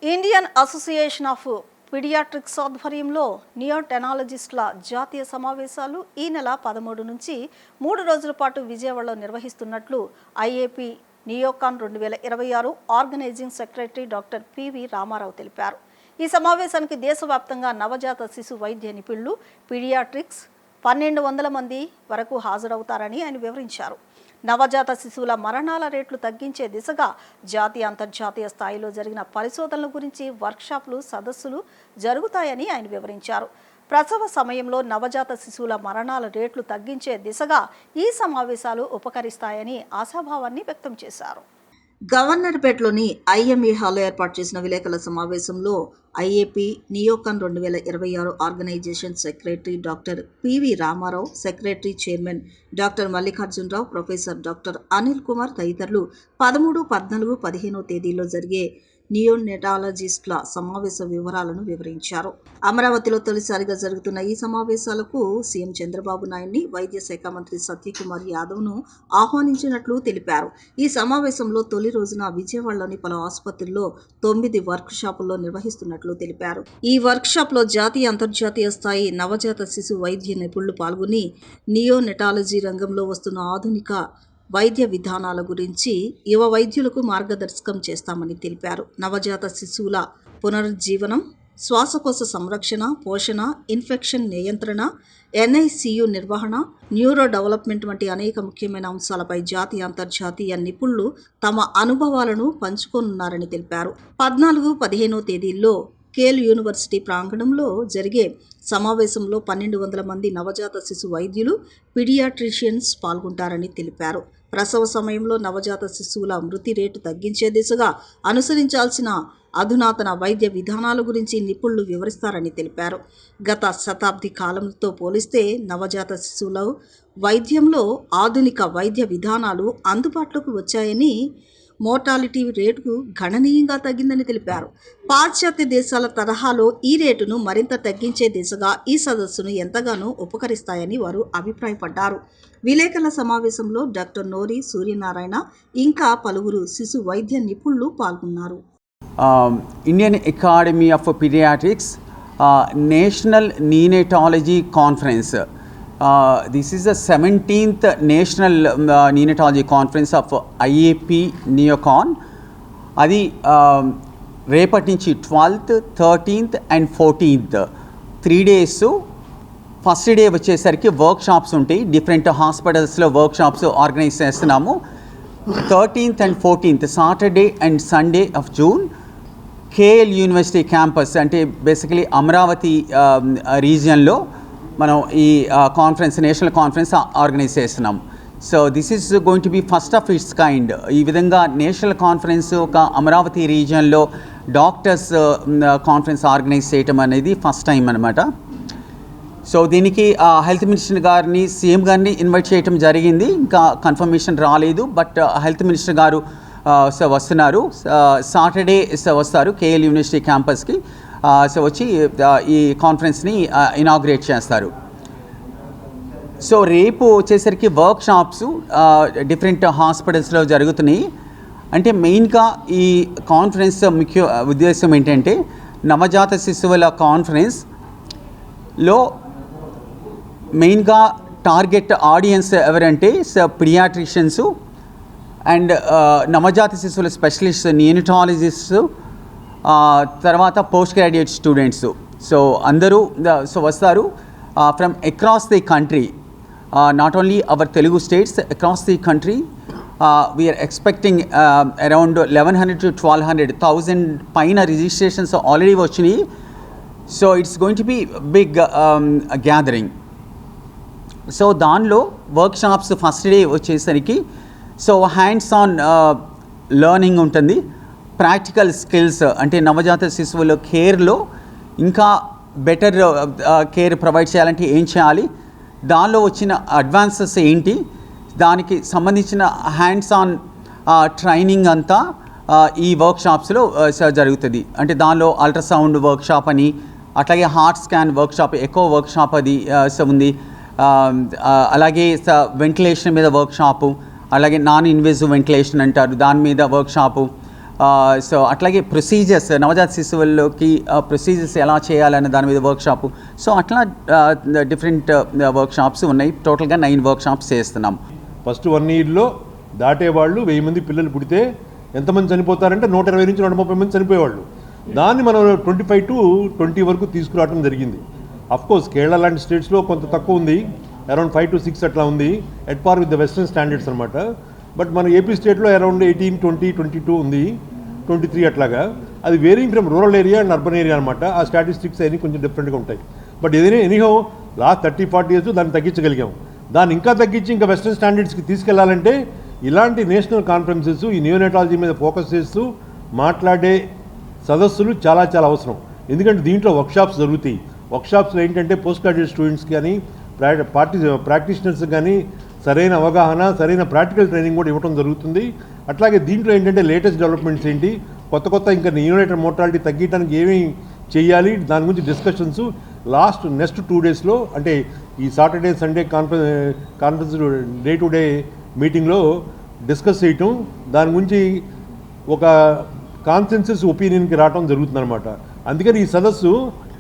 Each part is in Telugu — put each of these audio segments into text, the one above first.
ఇండియన్ అసోసియేషన్ ఆఫ్ పీడియాట్రిక్స్ ఆధ్వర్యంలో నియోటెనాలజిస్టుల జాతీయ సమావేశాలు ఈ నెల 13 నుంచి 3 రోజుల పాటు విజయవాడలో నిర్వహిస్తున్నట్లు IAP Neocon 2026 organizing secretary doctor PV Ramarao తెలిపారు. ఈ సమావేశానికి దేశవ్యాప్తంగా నవజాత శిశు వైద్య నిపుణులు పీడియాట్రిక్స్ 1200 మంది వరకు హాజరవుతారని ఆయన వివరించారు. నవజాత శిశువుల మరణాల రేట్లు తగ్గించే దిశగా జాతీయ అంతర్జాతీయ స్థాయిలో జరిగిన పరిశోధనల గురించి వర్క్షాప్లు సదస్సులు జరుగుతాయని ఆయన వివరించారు. ప్రసవ సమయంలో నవజాత శిశువుల మరణాల రేట్లు తగ్గించే దిశగా ఈ సమావేశాలు ఉపకరిస్తాయని ఆశాభావాన్ని వ్యక్తం చేశారు. గవర్నర్పేటలోని ఐఎంఏ హాల్లో ఏర్పాటు చేసిన విలేకరుల సమావేశంలో IAP Neocon 2026 organization secretary doctor PV Ramarao, secretary chairman doctor Mallikarjunarao, professor doctor Anil Kumar తదితరులు 13, 14, 15 తేదీల్లో జరిగే నియోనెటాలజిస్టుల సమావేశ వివరాలను వివరించారు. అమరావతిలో తొలిసారిగా జరుగుతున్న ఈ సమావేశాలకు సీఎం చంద్రబాబు నాయుడిని వైద్య శాఖ మంత్రి సత్యకుమార్ యాదవ్ను ఆహ్వానించినట్లు తెలిపారు. ఈ సమావేశంలో తొలి రోజున విజయవాడలోని పలు ఆసుపత్రుల్లో 9 వర్క్ షాపుల్లో నిర్వహిస్తున్నట్లు తెలిపారు. ఈ వర్క్ షాప్లో జాతీయ అంతర్జాతీయ స్థాయి నవజాత శిశు వైద్య నిపుణులు పాల్గొని నియోనెటాలజీ రంగంలో వస్తున్న ఆధునిక వైద్య విధానాల గురించి యువ వైద్యులకు మార్గదర్శకం చేస్తామని తెలిపారు. నవజాత శిశువుల పునరుజ్జీవనం, శ్వాసకోశ సంరక్షణ, పోషణ, ఇన్ఫెక్షన్ నియంత్రణ, ఎన్ఐసియు నిర్వహణ, న్యూరో డెవలప్మెంట్ వంటి అనేక ముఖ్యమైన అంశాలపై జాతీయ అంతర్జాతీయ నిపుణులు తమ అనుభవాలను పంచుకోనున్నారని తెలిపారు. 14, 15 తేదీల్లో కేల్ యూనివర్సిటీ ప్రాంగణంలో జరిగే సమావేశంలో 1200 మంది నవజాత శిశు వైద్యులు, పీడియాట్రిషియన్స్ పాల్గొంటారని తెలిపారు. ప్రసవ సమయంలో నవజాత శిశువుల మృతి రేటు తగ్గించే దిశగా అనుసరించాల్సిన అధునాతన వైద్య విధానాల గురించి నిపుణులు వివరిస్తారని తెలిపారు. గత శతాబ్ది కాలంతో పోలిస్తే నవజాత శిశువుల వైద్యంలో ఆధునిక వైద్య విధానాలు అందుబాటులోకి వచ్చాయని, మోర్టాలిటీ రేటు గణనీయంగా తగ్గిందని తెలిపారు. పాశ్చాత్య దేశాల తరహాలో ఈ రేటును మరింత తగ్గించే దిశగా ఈ సదస్సును ఎంతగానో ఉపకరిస్తాయని వారు అభిప్రాయపడ్డారు. విలేకరుల సమావేశంలో డాక్టర్ నోరి సూర్యనారాయణ ఇంకా పలువురు శిశు వైద్య నిపుణులు పాల్గొన్నారు. Indian academy of pediatrics national neonatology conference. This is the 17th National Neonatology Conference of IAP Neocon. అది రేపటి నుంచి 12th, 13th and 14th 3 days. First day వచ్చేసరికి వర్క్ షాప్స్ ఉంటాయి. డిఫరెంట్ హాస్పిటల్స్లో వర్క్ షాప్స్ ఆర్గనైజ్ చేస్తున్నాము. 13th and 14th Saturday and Sunday off June KL university campus, అంటే బేసికలీ అమరావతి రీజియన్లో మనం ఈ కాన్ఫరెన్స్, నేషనల్ కాన్ఫరెన్స్ ఆర్గనైజ్ చేస్తున్నాం. So this is going to B first of it's kind. ఈ విధంగా నేషనల్ కాన్ఫరెన్స్ ఒక అమరావతి రీజియన్లో డాక్టర్స్ కాన్ఫరెన్స్ ఆర్గనైజ్ చేయటం అనేది ఫస్ట్ టైం అనమాట. సో దీనికి హెల్త్ మినిస్టర్ గారిని, సీఎం గారిని ఇన్వైట్ చేయటం జరిగింది. ఇంకా కన్ఫర్మేషన్ రాలేదు, బట్ హెల్త్ మినిస్టర్ గారు వస్తున్నారు. సాటర్డే వస్తారు కేఎల్ యూనివర్సిటీ క్యాంపస్కి. సో వచ్చి ఈ కాన్ఫరెన్స్ని ఇనాగ్రేట్ చేస్తారు. సో రేపు వచ్చేసరికి వర్క్ షాప్స్ డిఫరెంట్ హాస్పిటల్స్లో జరుగుతున్నాయి. అంటే మెయిన్గా ఈ కాన్ఫరెన్స్ ముఖ్య ఉద్దేశం ఏంటంటే, నవజాత శిశువుల కాన్ఫరెన్స్లో మెయిన్గా టార్గెట్ ఆడియన్స్ ఎవరంటే పీడియాట్రిషియన్స్ అండ్ నవజాత శిశువుల స్పెషలిస్ట్ నియోనటాలజిస్ట్స్, తర్వాత పోస్ట్ గ్రాడ్యుయేట్ స్టూడెంట్స్. సో అందరూ వస్తారు from across the country, not only our Telugu states, across the country. We are expecting around 1100 to 1200 పైన రిజిస్ట్రేషన్స్ ఆల్రెడీ వచ్చినాయి. So it's going to be big gathering. So దానిలో వర్క్ షాప్స్ ఫస్ట్ డే వచ్చేసరికి హ్యాండ్స్ ఆన్ లెర్నింగ్ ఉంటుంది. ప్రాక్టికల్ స్కిల్స్, అంటే నవజాత శిశువుల కేర్లో ఇంకా బెటర్ కేర్ ప్రొవైడ్ చేయాలంటే ఏం చేయాలి, దానిలో వచ్చిన అడ్వాన్సెస్ ఏంటి, దానికి సంబంధించిన హ్యాండ్స్ ఆన్ ట్రైనింగ్ అంతా ఈ వర్క్ షాప్స్లో జరుగుతుంది. అంటే దానిలో అల్ట్రాసౌండ్ వర్క్ షాప్ అని, అట్లాగే heart scan workshop, echo workshop అది ఉంది. అలాగే వెంటిలేషన్ మీద వర్క్ షాపు, అలాగే నాన్ ఇన్వేజివ్ వెంటిలేషన్ అంటారు, దాని మీద వర్క్ షాపు, సో అట్లాగే ప్రొసీజర్స్ నవజాత శిశువుల్లోకి ప్రొసీజర్స్ ఎలా చేయాలనే దాని మీద వర్క్షాపు. సో అట్లా డిఫరెంట్ వర్క్షాప్స్ ఉన్నాయి. టోటల్గా 9 వర్క్షాప్స్ చేస్తున్నాం. ఫస్ట్ 1 ఇయర్లో దాటేవాళ్ళు 1000 మంది పిల్లలు పుడితే ఎంతమంది చనిపోతారంటే 120 నుంచి 130 మంది చనిపోయేవాళ్ళు. దాన్ని మనం 25 to 20 వరకు తీసుకురావడం జరిగింది. అఫ్కోర్స్ కేరళ లాంటి స్టేట్స్లో కొంత తక్కువ ఉంది, అరౌండ్ 5 to 6 అట్లా ఉంది, at par with the western standards అనమాట. బట్ మన ఏపీ స్టేట్లో అరౌండ్ 18, 20, 22 ఉంది, 23 అట్లాగా. అది wearing from rural area and urban area అనమాట. ఆ స్టాటిస్టిక్స్ అన్నీ కొంచెం డిఫరెంట్గా ఉంటాయి. బట్ ఏదైనా ఎనీహో లాస్ట్ 30-40 years దాన్ని తగ్గించగలిగాం. దాన్ని ఇంకా తగ్గించి ఇంకా వెస్టర్న్ స్టాండర్డ్స్కి తీసుకెళ్లాలంటే ఇలాంటి నేషనల్ కాన్ఫరెన్సెస్ ఈ నియోనెటాలజీ మీద ఫోకస్ చేస్తూ మాట్లాడే సదస్సులు చాలా చాలా అవసరం. ఎందుకంటే దీంట్లో వర్క్షాప్స్ జరుగుతాయి. వర్క్షాప్స్లో ఏంటంటే పోస్ట్ గ్రాడ్యుయేట్ స్టూడెంట్స్ కానీ ప్రాక్టీషనర్స్ కానీ సరైన అవగాహన, సరైన ప్రాక్టికల్ ట్రైనింగ్ కూడా ఇవ్వడం జరుగుతుంది. అట్లాగే దీంట్లో ఏంటంటే లేటెస్ట్ డెవలప్మెంట్స్ ఏంటి, కొత్త ఇంకా నియోనేటల్ మోర్టాలిటీ తగ్గించడానికి ఏమేమి చేయాలి, దాని గురించి డిస్కషన్స్ నెక్స్ట్ 2 daysలో అంటే ఈ Saturday Sunday conference day to day మీటింగ్లో డిస్కస్ చేయటం, దాని గురించి ఒక కాన్సెన్సస్ ఒపీనియన్కి రావడం జరుగుతుందన్నమాట. అందుకని ఈ సదస్సు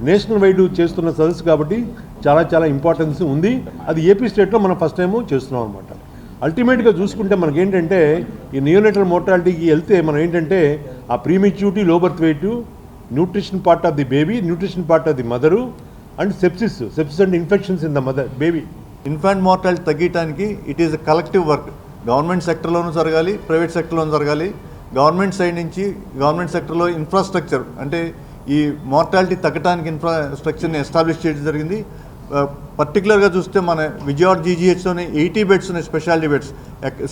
నేషనల్ వైడ్ చేస్తున్న సదస్సు కాబట్టి చాలా చాలా ఇంపార్టెన్స్ ఉంది. అది ఏపీ స్టేట్లో మనం ఫస్ట్ టైం చేస్తున్నాం అనమాట. అల్టిమేట్గా చూసుకుంటే మనకేంటంటే ఈ నియోనేటల్ మోర్టాలిటీకి వెళ్తే మనం ఏంటంటే ఆ prematurity, low birth weight, nutrition part of the baby, nutrition part of the mother and sepsis and infections in the mother baby. Infant mortality తగ్గించడానికి it is a collective work. Government సెక్టర్లోనూ జరగాలి, ప్రైవేట్ సెక్టర్లోనూ జరగాలి. గవర్నమెంట్ సైడ్ నుంచి గవర్నమెంట్ సెక్టర్లో ఇన్ఫ్రాస్ట్రక్చర్ అంటే ఈ మార్టాలిటీ తగ్గడానికి ఇన్ఫ్రాస్ట్రక్చర్ని ఎస్టాబ్లిష్ చేయడం జరిగింది. పర్టికులర్గా చూస్తే మన విజయవాడ జీజీహెచ్లోనే 80 beds ఉన్నాయి, స్పెషాలిటీ బెడ్స్.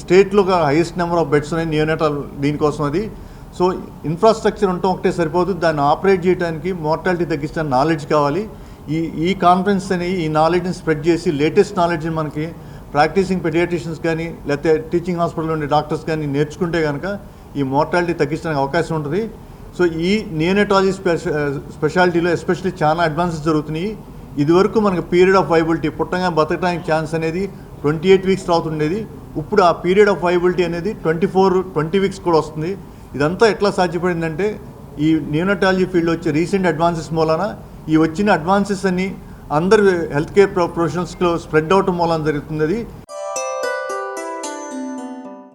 స్టేట్లో హైయెస్ట్ నెంబర్ ఆఫ్ బెడ్స్ ఉన్నాయి నియోనేటల్ దీనికోసం. అది సో ఇన్ఫ్రాస్ట్రక్చర్ ఉండటం ఒకటే సరిపోదు, దాన్ని ఆపరేట్ చేయడానికి మార్టాలిటీ తగ్గించడానికి నాలెడ్జ్ కావాలి. ఈ కాన్ఫరెన్స్ అని ఈ నాలెడ్జ్ని స్ప్రెడ్ చేసి లేటెస్ట్ నాలెడ్జ్ని మనకి ప్రాక్టీసింగ్ పెడియాట్రిషియన్స్ కానీ లేకపోతే టీచింగ్ హాస్పిటల్లో ఉండే డాక్టర్స్ కానీ నేర్చుకుంటే కనుక ఈ మార్టాలిటీ తగ్గించడానికి అవకాశం ఉంటుంది. సో ఈ నియోనెటాలజీ స్పెషాలిటీలో ఎస్పెషల్లీ చాలా అడ్వాన్సెస్ జరుగుతున్నాయి. ఇదివరకు మనకు పీరియడ్ ఆఫ్ వైబిలిటీ పుట్టంగా బతకడానికి ఛాన్స్ అనేది 28 weeks తర్వాత ఉండేది. ఇప్పుడు ఆ పీరియడ్ ఆఫ్ వైబిలిటీ అనేది 20 weeks కూడా వస్తుంది. ఇదంతా ఎట్లా సాధ్యపడిందంటే ఈ నియోనెటాలజీ ఫీల్డ్ వచ్చే రీసెంట్ అడ్వాన్సెస్ మూలన ఈ వచ్చిన అడ్వాన్సెస్ అన్ని అందరు హెల్త్ కేర్ ప్రొఫెషనల్స్లో స్ప్రెడ్ అవటం మూలన జరుగుతుంది.